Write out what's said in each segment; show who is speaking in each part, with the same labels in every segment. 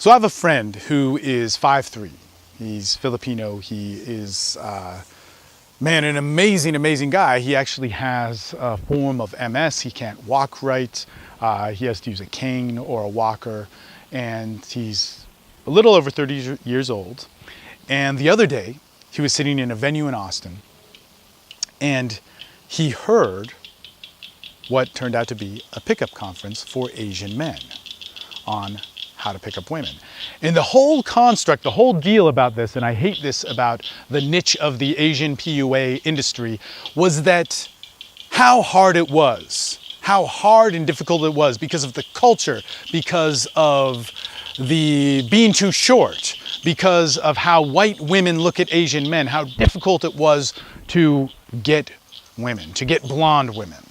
Speaker 1: So I have a friend who is 5'3". He's Filipino. He is, man, an amazing, amazing guy. He actually has a form of MS. He can't walk right. He has to use a cane or a walker. And he's a little over 30 years old. And the other day, he was sitting in a venue in Austin, and he heard what turned out to be a pickup conference for Asian men on how to pick up women. And the whole construct, the whole deal about this, and I hate this about the niche of the Asian PUA industry, was that how hard it was, how hard and difficult it was because of the culture, because of the being too short, because of how white women look at Asian men, how difficult it was to get women, to get blonde women.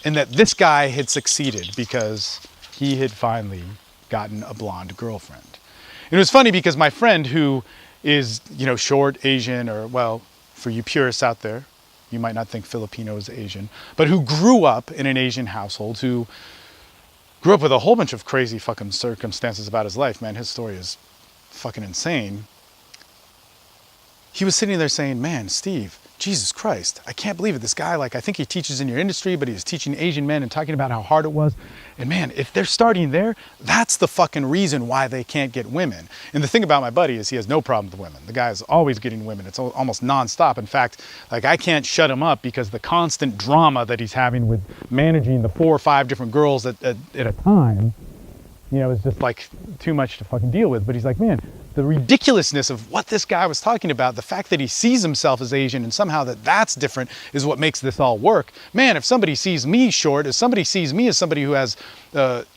Speaker 1: And that this guy had succeeded because he had finally gotten a blonde girlfriend. And it was funny because my friend, who is, short, Asian, or, well, for you purists out there, you might not think Filipino is Asian, but who grew up in an Asian household, who grew up with a whole bunch of crazy fucking circumstances about his life, man, his story is fucking insane. He was sitting there saying, man, Steve, Jesus Christ, I can't believe it. This guy, I think he teaches in your industry, but he's teaching Asian men and talking about how hard it was. And man, if they're starting there, that's the fucking reason why they can't get women. And the thing about my buddy is he has no problem with women. The guy is always getting women. It's almost nonstop. In fact, I can't shut him up because the constant drama that he's having with managing the 4 or 5 different girls at a time, is just too much to fucking deal with. But he's like, man, the ridiculousness of what this guy was talking about, the fact that he sees himself as Asian and somehow that's different is what makes this all work. Man, if somebody sees me short, if somebody sees me as somebody who has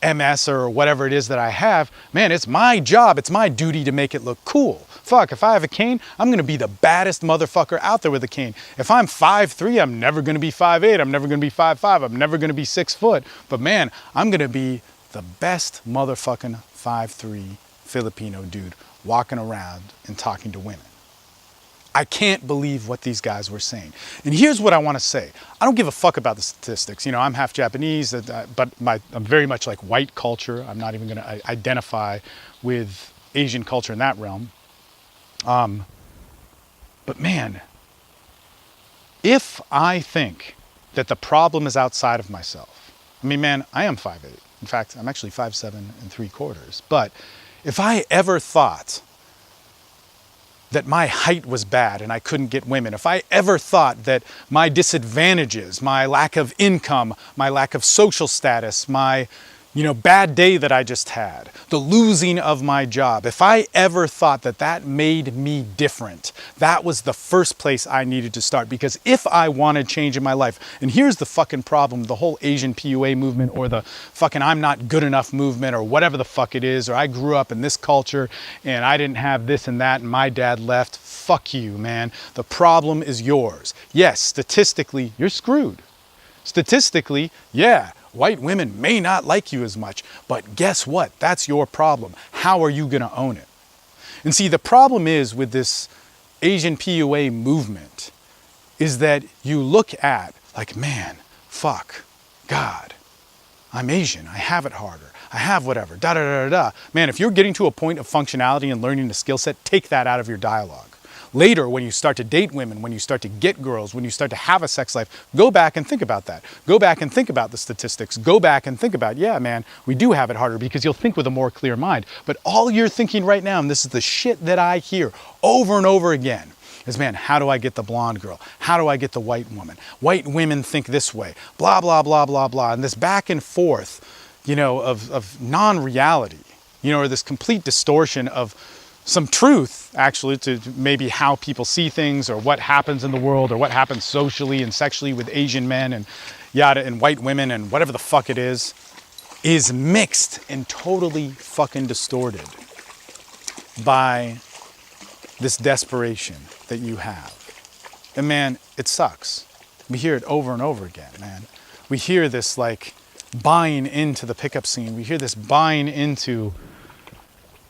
Speaker 1: MS or whatever it is that I have, man, it's my job, it's my duty to make it look cool. Fuck, if I have a cane, I'm gonna be the baddest motherfucker out there with a cane. If I'm 5'3", I'm never gonna be 5'8", I'm never gonna be 5'5", I'm never gonna be 6 foot. But man, I'm gonna be the best motherfucking 5'3" Filipino dude walking around and talking to women. I can't believe what these guys were saying. And here's what I want to say. I don't give a fuck about the statistics. I'm half Japanese, but I'm very much like white culture. I'm not even going to identify with Asian culture in that realm. But man, if I think that the problem is outside of myself, I mean, man, I am 5'8". In fact, I'm actually 5'7"3/4. But if I ever thought that my height was bad and I couldn't get women, if I ever thought that my disadvantages, my lack of income, my lack of social status, my bad day that I just had, the losing of my job, if I ever thought that made me different, that was the first place I needed to start. Because if I wanted change in my life, and here's the fucking problem, the whole Asian PUA movement, or the fucking I'm not good enough movement, or whatever the fuck it is, or I grew up in this culture and I didn't have this and that and my dad left, fuck you, man. The problem is yours. Yes, statistically, you're screwed. Statistically, yeah, white women may not like you as much, but guess what? That's your problem. How are you going to own it? And see, the problem is with this Asian PUA movement is that you look at man, fuck, God, I'm Asian. I have it harder. I have whatever, da da da da da. Man, if you're getting to a point of functionality and learning a skill set, take that out of your dialogue. Later, when you start to date women, when you start to get girls, when you start to have a sex life, go back and think about that. Go back and think about the statistics. Go back and think about, yeah, man, we do have it harder, because you'll think with a more clear mind. But all you're thinking right now, and this is the shit that I hear over and over again, is, man, how do I get the blonde girl? How do I get the white woman? White women think this way, blah, blah, blah, blah, blah. And this back and forth, of non-reality, or this complete distortion of some truth, actually, to maybe how people see things, or what happens in the world, or what happens socially and sexually with Asian men and yada, and white women and whatever the fuck it is mixed and totally fucking distorted by this desperation that you have. And man, it sucks. We hear it over and over again, man. We hear this buying into the pickup scene. We hear this buying into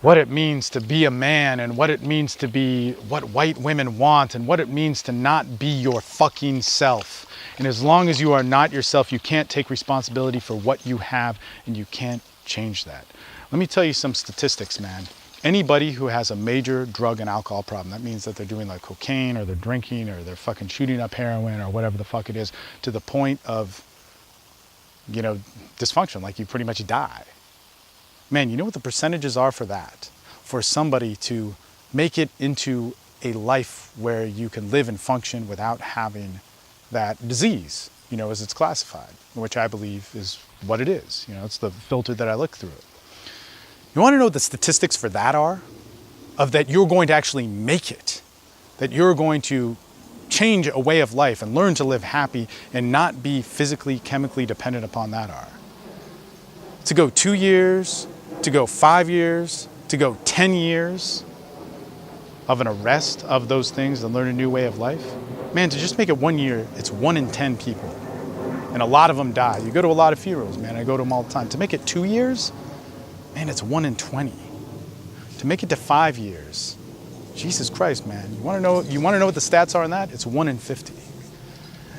Speaker 1: what it means to be a man, and what it means to be what white women want, and what it means to not be your fucking self. And as long as you are not yourself, you can't take responsibility for what you have, and you can't change that. Let me tell you some statistics, man. Anybody who has a major drug and alcohol problem, that means that they're doing like cocaine or they're drinking or they're fucking shooting up heroin or whatever the fuck it is, to the point of, you know, dysfunction, like you pretty much die. Man, you know what the percentages are for that? For somebody to make it into a life where you can live and function without having that disease, you know, as it's classified, which I believe is what it is. You know, it's the filter that I look through it. You want to know what the statistics for that are? Of that you're going to actually make it, that you're going to change a way of life and learn to live happy and not be physically, chemically dependent upon that are. To go 2 years, to go 5 years, to go 10 years of an arrest of those things and learn a new way of life. Man, to just make it 1 year, it's 1 in 10 people. And a lot of them die. You go to a lot of funerals, man, I go to them all the time. To make it 2 years, man, it's 1 in 20. To make it to 5 years, Jesus Christ, man. You want to know what the stats are on that? It's 1 in 50.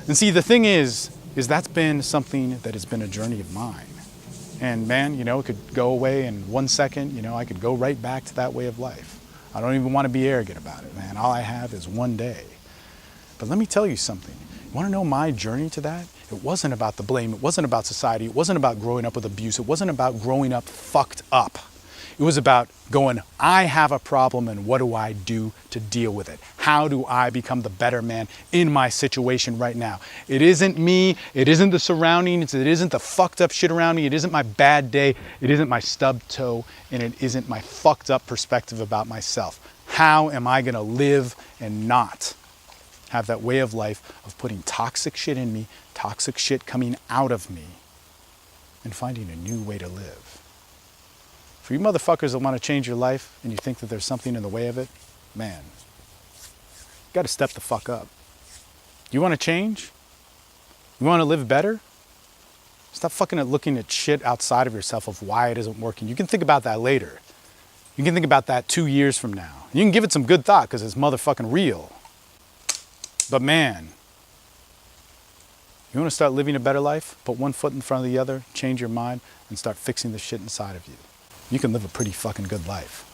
Speaker 1: And see, the thing is that's been something that has been a journey of mine. And man, you know, it could go away in 1 second. You know, I could go right back to that way of life. I don't even want to be arrogant about it, man. All I have is one day. But let me tell you something. You want to know my journey to that? It wasn't about the blame. It wasn't about society. It wasn't about growing up with abuse. It wasn't about growing up fucked up. It was about going, I have a problem and what do I do to deal with it? How do I become the better man in my situation right now? It isn't me. It isn't the surroundings. It isn't the fucked up shit around me. It isn't my bad day. It isn't my stubbed toe. And it isn't my fucked up perspective about myself. How am I going to live and not have that way of life of putting toxic shit in me, toxic shit coming out of me, and finding a new way to live? For you motherfuckers that want to change your life and you think that there's something in the way of it, man, you got to step the fuck up. You want to change? You want to live better? Stop fucking looking at shit outside of yourself of why it isn't working. You can think about that later. You can think about that 2 years from now. You can give it some good thought because it's motherfucking real. But man, you want to start living a better life? Put one foot in front of the other, change your mind, and start fixing the shit inside of you. You can live a pretty fucking good life.